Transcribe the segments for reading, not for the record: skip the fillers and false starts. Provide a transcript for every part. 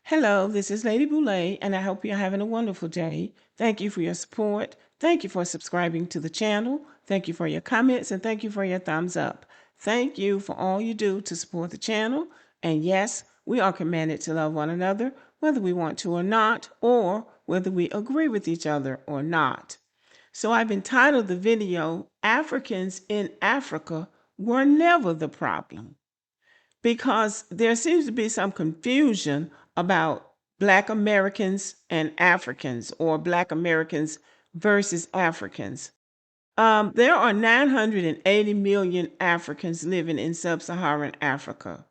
Hello, this is Lady Boulay, and I hope you're having a wonderful day. Thank you for your support. Thank you for subscribing to the channel. Thank you for your comments, and thank you for your thumbs up. Thank you for all you do to support the channel. And yes, we are commanded to love one another, whether we want to or not, or whether we agree with each other or not. So I've entitled the video, Africans in Africa Were Never the Problem, because there seems to be some confusion about Black Americans and Africans, or Black Americans versus Africans. There are 980 million Africans living in sub-Saharan Africa.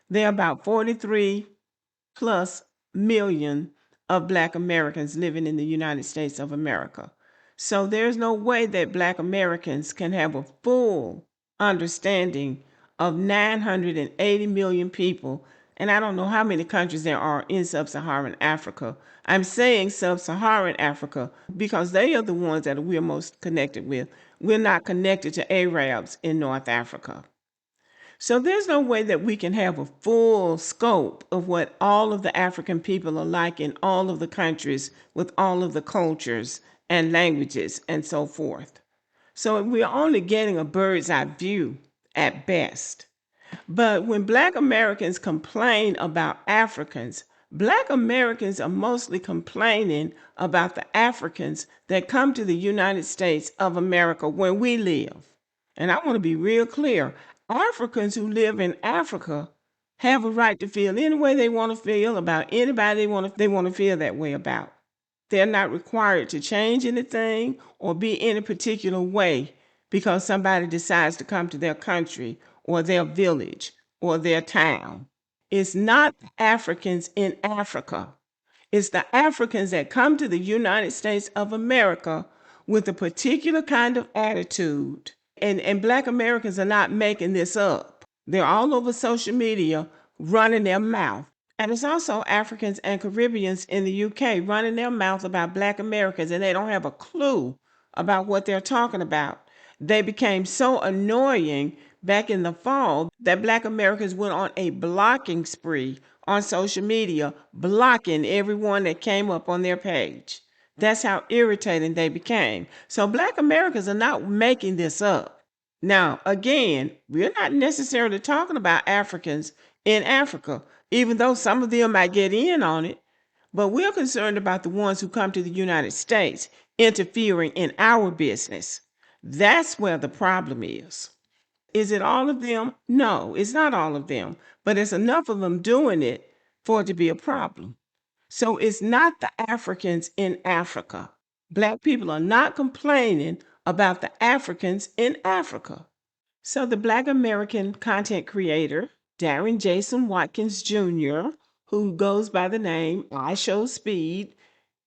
There are about 43 plus million of Black Americans living in the United States of America. So there's no way that Black Americans can have a full understanding of 980 million people. And I don't know how many countries there are in sub-Saharan Africa. I'm saying sub-Saharan Africa because they are the ones that we're most connected with. We're not connected to Arabs in North Africa. So there's no way that we can have a full scope of what all of the African people are like in all of the countries with all of the cultures and languages and so forth. So we're only getting a bird's eye view at best. But when Black Americans complain about Africans, Black Americans are mostly complaining about the Africans that come to the United States of America where we live. And I want to be real clear. Africans who live in Africa have a right to feel any way they want to feel about anybody they want to feel that way about. They're not required to change anything or be any particular way because somebody decides to come to their country or their village or their town. It's not Africans in Africa. It's the Africans that come to the United States of America with a particular kind of attitude. And Black Americans are not making this up. They're all over social media running their mouth. And it's also Africans and Caribbeans in the UK running their mouth about Black Americans, and they don't have a clue about what they're talking about. They became so annoying back in the fall that Black Americans went on a blocking spree on social media, blocking everyone that came up on their page. That's how irritating they became. So Black Americans are not making this up. Now, again, we're not necessarily talking about Africans in Africa, even though some of them might get in on it. But we're concerned about the ones who come to the United States interfering in our business. That's where the problem is. Is it all of them? No, it's not all of them, but it's enough of them doing it for it to be a problem. So it's not the Africans in Africa. Black people are not complaining about the Africans in Africa. So the Black American content creator, Darren Jason Watkins Jr., who goes by the name IShowSpeed,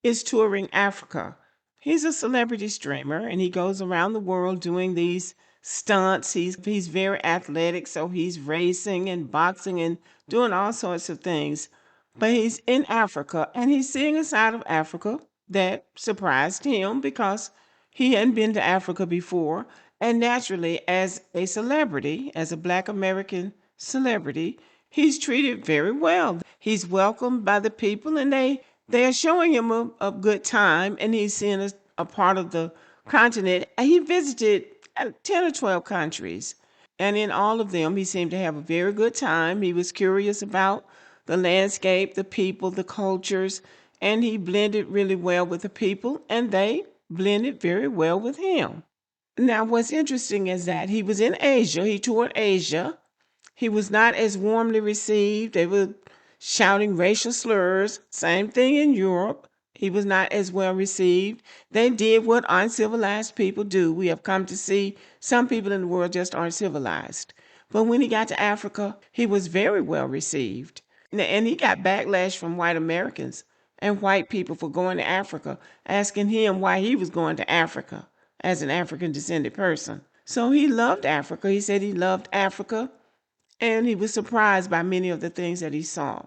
is touring Africa. He's a celebrity streamer and he goes around the world doing these stunts. He's very athletic, so he's racing and boxing and doing all sorts of things. But he's in Africa and he's seeing a side of Africa that surprised him because he hadn't been to Africa before. And naturally, as a celebrity, as a Black American celebrity, he's treated very well. He's welcomed by the people and they are showing him a good time, and he's seeing a part of the continent. He visited 10 or 12 countries, and in all of them, he seemed to have a very good time. He was curious about the landscape, the people, the cultures, and he blended really well with the people, and they blended very well with him. Now, what's interesting is that he was in Asia. He toured Asia. He was not as warmly received. They were shouting racial slurs. Same thing in Europe. He was not as well received. They did what uncivilized people do. We have come to see some people in the world just aren't civilized. But when he got to Africa, he was very well received. And he got backlash from white Americans and white people for going to Africa, asking him why he was going to Africa as an African descended person. So he loved Africa. He said he loved Africa, and he was surprised by many of the things that he saw.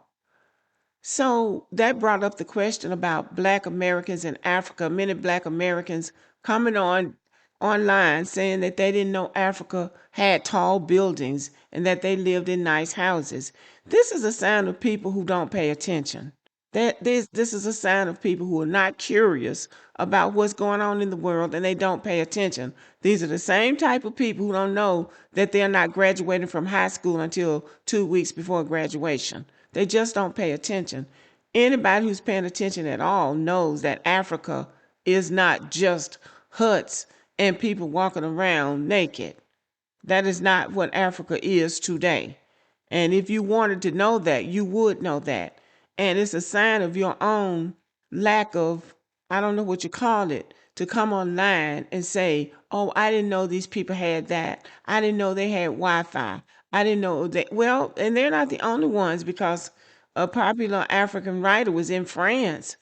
So that brought up the question about Black Americans in Africa. Many Black Americans coming online saying that they didn't know Africa had tall buildings and that they lived in nice houses. This is a sign of people who don't pay attention. That this is a sign of people who are not curious about what's going on in the world, and they don't pay attention. These are the same type of people who don't know that they're not graduating from high school until 2 weeks before graduation. They just don't pay attention. Anybody who's paying attention at all knows that Africa is not just huts and people walking around naked. That is not what Africa is today. And if you wanted to know that, you would know that. And it's a sign of your own lack of, I don't know what you call it, to come online and say, oh, I didn't know these people had that. I didn't know they had Wi-Fi. I didn't know that. Well, and they're not the only ones, because a popular African writer was in France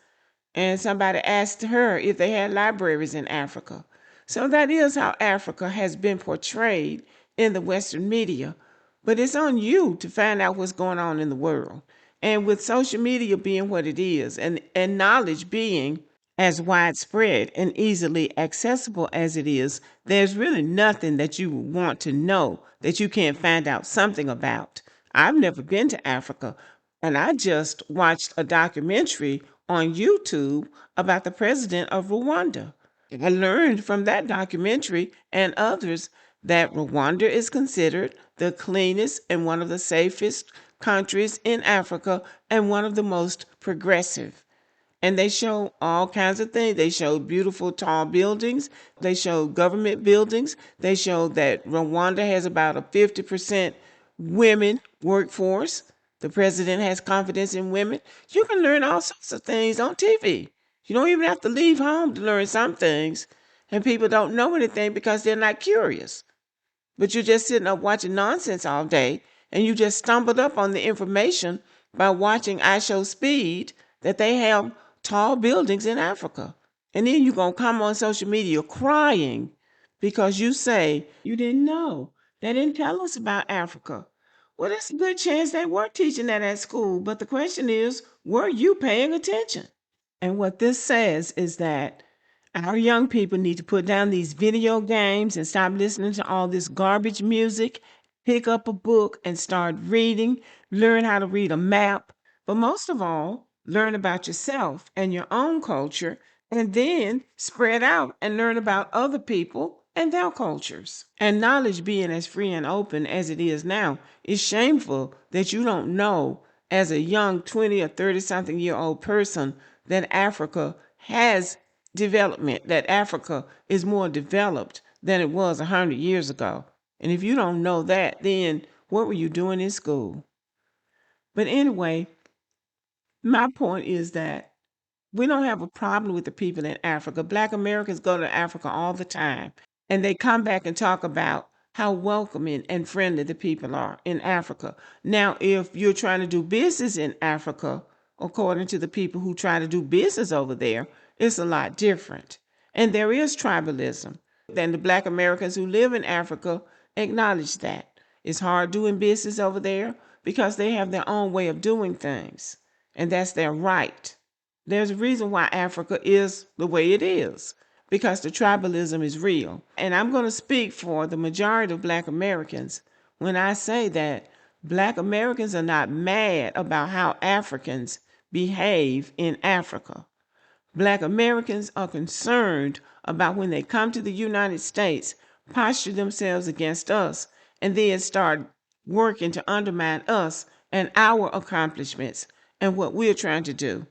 and somebody asked her if they had libraries in Africa. So that is how Africa has been portrayed in the Western media. But it's on you to find out what's going on in the world. And with social media being what it is, and knowledge being as widespread and easily accessible as it is, there's really nothing that you want to know that you can't find out something about. I've never been to Africa, and I just watched a documentary on YouTube about the president of Rwanda. I learned from that documentary and others that Rwanda is considered the cleanest and one of the safest countries in Africa and one of the most progressive. And they show all kinds of things. They show beautiful tall buildings. They show government buildings. They show that Rwanda has about a 50% women workforce. The president has confidence in women. You can learn all sorts of things on TV. You don't even have to leave home to learn some things. And people don't know anything because they're not curious. But you're just sitting up watching nonsense all day, and you just stumbled up on the information by watching IShowSpeed that they have tall buildings in Africa. And then you're going to come on social media crying because you say you didn't know. They didn't tell us about Africa. Well, there's a good chance they were teaching that at school, but the question is, were you paying attention? And what this says is that our young people need to put down these video games and stop listening to all this garbage music, pick up a book and start reading, learn how to read a map, but most of all, learn about yourself and your own culture, and then spread out and learn about other people and their cultures. And knowledge being as free and open as it is now, it's shameful that you don't know as a young 20 or 30 something year old person that Africa has development, that Africa is more developed than it was 100 years ago. And if you don't know that, then what were you doing in school? But anyway, my point is that we don't have a problem with the people in Africa. Black Americans go to Africa all the time, and they come back and talk about how welcoming and friendly the people are in Africa. Now, if you're trying to do business in Africa, according to the people who try to do business over there, it's a lot different. And there is tribalism. And the Black Americans who live in Africa acknowledge that. It's hard doing business over there because they have their own way of doing things, and that's their right. There's a reason why Africa is the way it is, because the tribalism is real. And I'm going to speak for the majority of Black Americans when I say that Black Americans are not mad about how Africans behave in Africa. Black Americans are concerned about when they come to the United States, posture themselves against us, and then start working to undermine us and our accomplishments and what we're trying to do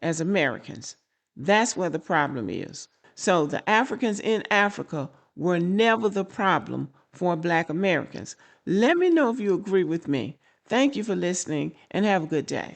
as Americans. That's where the problem is. So the Africans in Africa were never the problem for Black Americans. Let me know if you agree with me. Thank you for listening, and have a good day.